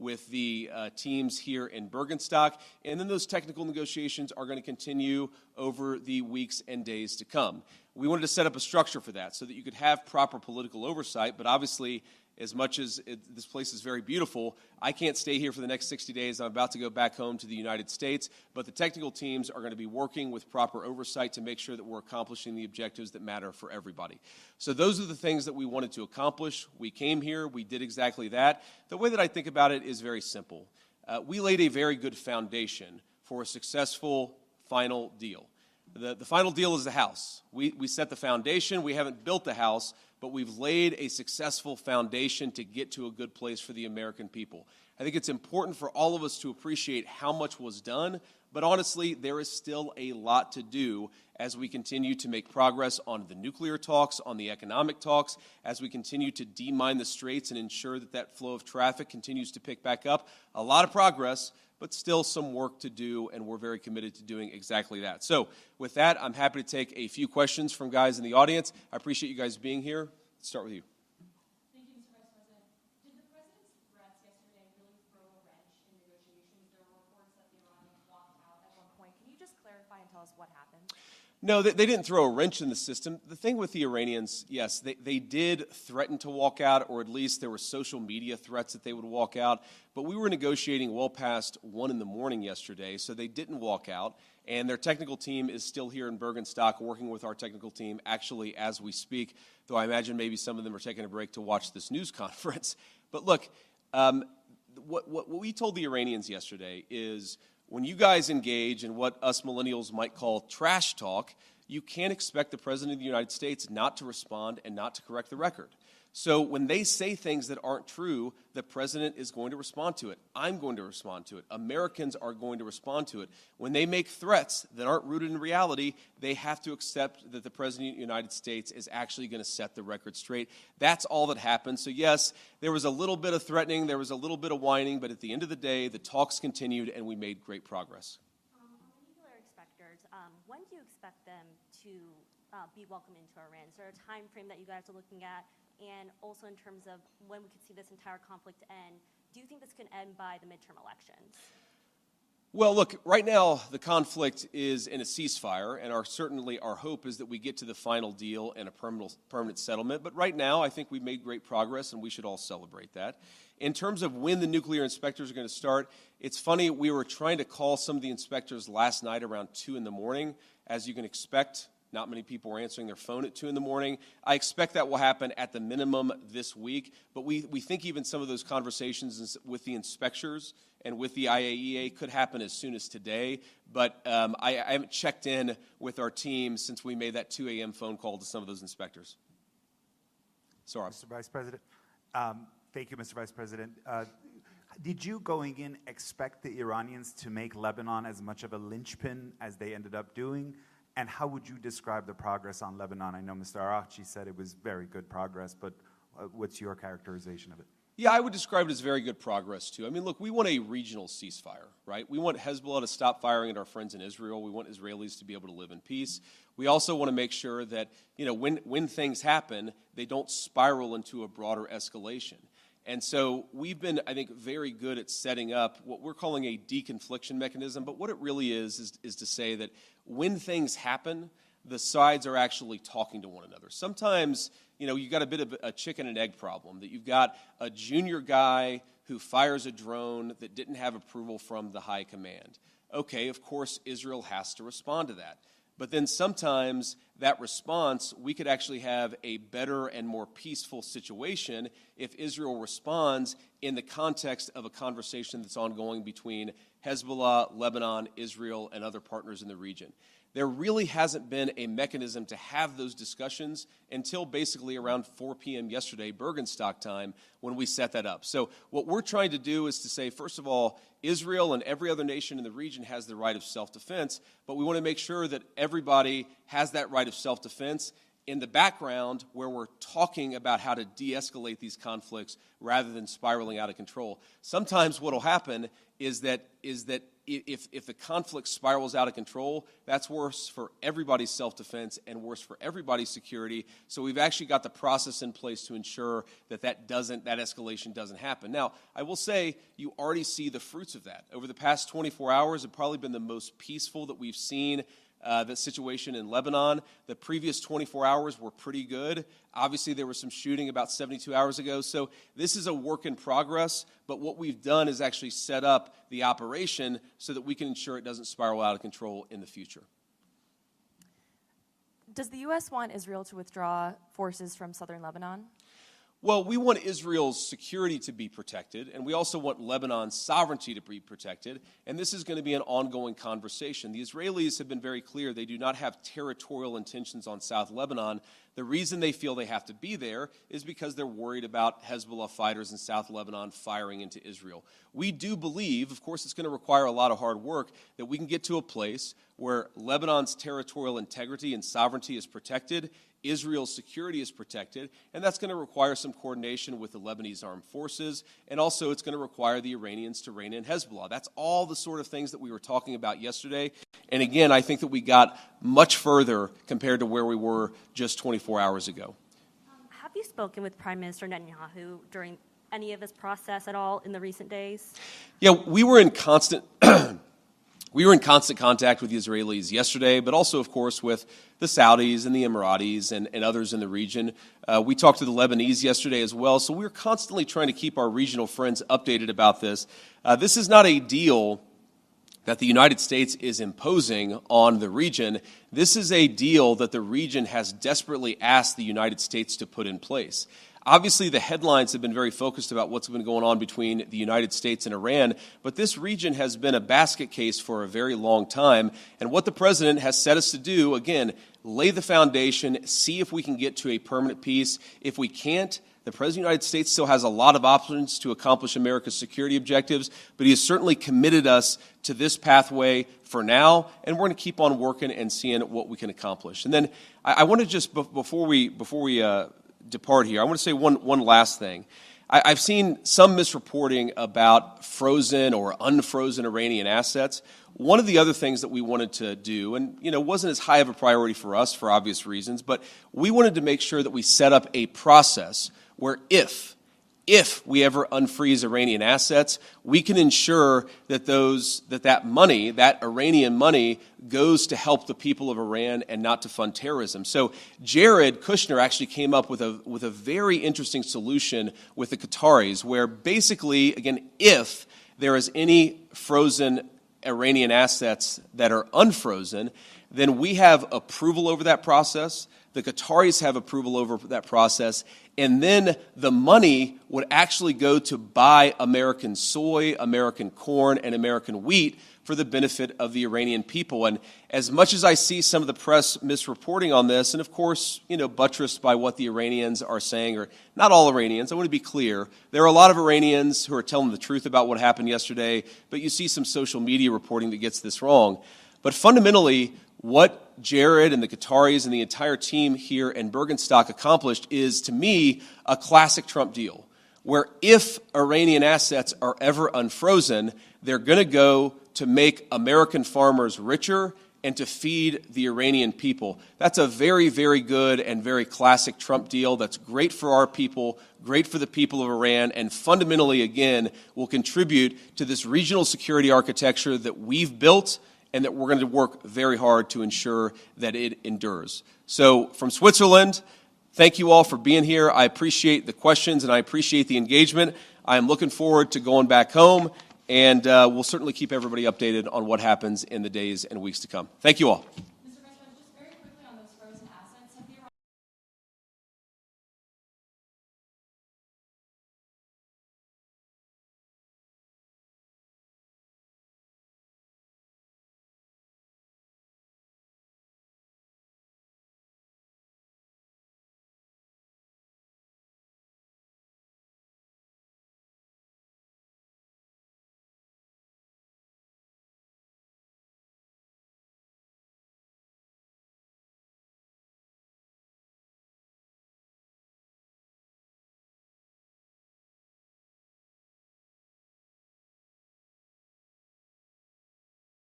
with the teams here in Bergenstock. And then those technical negotiations are going to continue over the weeks and days to come. We wanted to set up a structure for that so that you could have proper political oversight, but obviously, as much as this place is very beautiful, I can't stay here for the next 60 days. I'm about to go back home to the United States, but the technical teams are going to be working with proper oversight to make sure that we're accomplishing the objectives that matter for everybody. So those are the things that we wanted to accomplish. We came here. We did exactly that. The way that I think about it is very simple. We laid a very good foundation for a successful final deal. The final deal is the house. We set the foundation. We haven't built the house, but we've laid a successful foundation to get to a good place for the American people. I think it's important for all of us to appreciate how much was done, but honestly, there is still a lot to do as we continue to make progress on the nuclear talks, on the economic talks, as we continue to demine the straits and ensure that that flow of traffic continues to pick back up. A lot of progress, but still some work to do, and we're very committed to doing exactly that. So with that, I'm happy to take a few questions from guys in the audience. I appreciate you guys being here. Let's start with you. Thank you, Mr. Vice President. Did the President's threats yesterday really throw a wrench in negotiations? There were reports that the Iranians walked out at one point. Can you just clarify and tell us what happened? No, they didn't throw a wrench in the system. The thing with the Iranians, yes, they did threaten to walk out, or at least there were social media threats that they would walk out. But we were negotiating well past 1 in the morning yesterday, so they didn't walk out. And their technical team is still here in Bergenstock working with our technical team actually as we speak, though I imagine maybe some of them are taking a break to watch this news conference. But look, what we told the Iranians yesterday is, when you guys engage in what us millennials might call trash talk, you can't expect the President of the United States not to respond and not to correct the record. So when they say things that aren't true, the President is going to respond to it. I'm going to respond to it. Americans are going to respond to it. When they make threats that aren't rooted in reality, they have to accept that the President of the United States is actually going to set the record straight. That's all that happened. So yes, there was a little bit of threatening, there was a little bit of whining, but at the end of the day, the talks continued and we made great progress. On nuclear inspectors, when do you expect them to be welcomed into Iran? Is there a time frame that you guys are looking at? And also in terms of when we could see this entire conflict end, do you think this could end by the midterm elections? Well, look, right now the conflict is in a ceasefire, and certainly our hope is that we get to the final deal and a permanent settlement. But right now I think we've made great progress, and we should all celebrate that. In terms of when the nuclear inspectors are going to start, it's funny, we were trying to call some of the inspectors last night around 2 in the morning. As you can expect, not many people were answering their phone at 2 in the morning. I expect that will happen at the minimum this week, but we think even some of those conversations with the inspectors and with the IAEA could happen as soon as today, but I haven't checked in with our team since we made that 2 a.m. phone call to some of those inspectors. Sorry. Mr. Vice President. Thank you, Mr. Vice President. Did you, going in, expect the Iranians to make Lebanon as much of a linchpin as they ended up doing? And how would you describe the progress on Lebanon? I know Mr. Araghchi said it was very good progress, but what's your characterization of it? Yeah, I would describe it as very good progress, too. I mean, look, we want a regional ceasefire, right? We want Hezbollah to stop firing at our friends in Israel. We want Israelis to be able to live in peace. We also want to make sure that, when things happen, they don't spiral into a broader escalation. And so we've been, I think, very good at setting up what we're calling a deconfliction mechanism. But what it really is to say that when things happen, the sides are actually talking to one another. Sometimes, you've got a bit of a chicken and egg problem, that you've got a junior guy who fires a drone that didn't have approval from the high command. Okay, of course, Israel has to respond to that. But then sometimes that response, we could actually have a better and more peaceful situation if Israel responds in the context of a conversation that's ongoing between Hezbollah, Lebanon, Israel, and other partners in the region. There really hasn't been a mechanism to have those discussions until basically around 4 p.m. yesterday, Bergenstock time, when we set that up. So what we're trying to do is to say, first of all, Israel and every other nation in the region has the right of self-defense, but we want to make sure that everybody has that right of self-defense in the background where we're talking about how to de-escalate these conflicts rather than spiraling out of control. Sometimes what will happen is that if the conflict spirals out of control, that's worse for everybody's self-defense and worse for everybody's security. So we've actually got the process in place to ensure that that escalation doesn't happen. Now, I will say you already see the fruits of that. Over the past 24 hours, it's probably been the most peaceful that we've seen the situation in Lebanon. The previous 24 hours were pretty good. Obviously, there was some shooting about 72 hours ago. So this is a work in progress, but what we've done is actually set up the operation so that we can ensure it doesn't spiral out of control in the future. Does the U.S. want Israel to withdraw forces from southern Lebanon? Well, we want Israel's security to be protected, and we also want Lebanon's sovereignty to be protected, and this is going to be an ongoing conversation. The Israelis have been very clear they do not have territorial intentions on South Lebanon. The reason they feel they have to be there is because they're worried about Hezbollah fighters in South Lebanon firing into Israel. We do believe, of course it's going to require a lot of hard work, that we can get to a place where Lebanon's territorial integrity and sovereignty is protected, Israel's security is protected, and that's going to require some coordination with the Lebanese armed forces, and also it's going to require the Iranians to rein in Hezbollah. That's all the sort of things that we were talking about yesterday, and again, I think that we got much further compared to where we were just 24 hours ago. Have you spoken with Prime Minister Netanyahu during any of this process at all in the recent days? Yeah, we were in constant contact with the Israelis yesterday, but also, of course, with the Saudis and the Emiratis and others in the region. We talked to the Lebanese yesterday as well, so we're constantly trying to keep our regional friends updated about this. This is not a deal that the United States is imposing on the region. This is a deal that the region has desperately asked the United States to put in place. Obviously, the headlines have been very focused about what's been going on between the United States and Iran, but this region has been a basket case for a very long time, and what the president has set us to do, again, lay the foundation, see if we can get to a permanent peace. If we can't, the President of the United States still has a lot of options to accomplish America's security objectives, but he has certainly committed us to this pathway for now, and we're going to keep on working and seeing what we can accomplish. And then I want to just, before we depart here, I want to say one last thing. I've seen some misreporting about frozen or unfrozen Iranian assets. One of the other things that we wanted to do, and wasn't as high of a priority for us for obvious reasons, but we wanted to make sure that we set up a process where if we ever unfreeze Iranian assets, we can ensure that that money, that Iranian money, goes to help the people of Iran and not to fund terrorism. So Jared Kushner actually came up with a very interesting solution with the Qataris, where basically, again, if there is any frozen Iranian assets that are unfrozen, then we have approval over that process. The Qataris have approval over that process, and then the money would actually go to buy American soy, American corn, and American wheat for the benefit of the Iranian people. And as much as I see some of the press misreporting on this, and of course, buttressed by what the Iranians are saying, or not all Iranians, I want to be clear, there are a lot of Iranians who are telling the truth about what happened yesterday, but you see some social media reporting that gets this wrong. But fundamentally, what Jared and the Qataris and the entire team here in Bergenstock accomplished is, to me, a classic Trump deal, where if Iranian assets are ever unfrozen, they're going to go to make American farmers richer and to feed the Iranian people. That's a very, very good and very classic Trump deal that's great for our people, great for the people of Iran, and fundamentally, again, will contribute to this regional security architecture that we've built and that we're going to work very hard to ensure that it endures. So from Switzerland, thank you all for being here. I appreciate the questions and I appreciate the engagement. I am looking forward to going back home, and we'll certainly keep everybody updated on what happens in the days and weeks to come. Thank you all.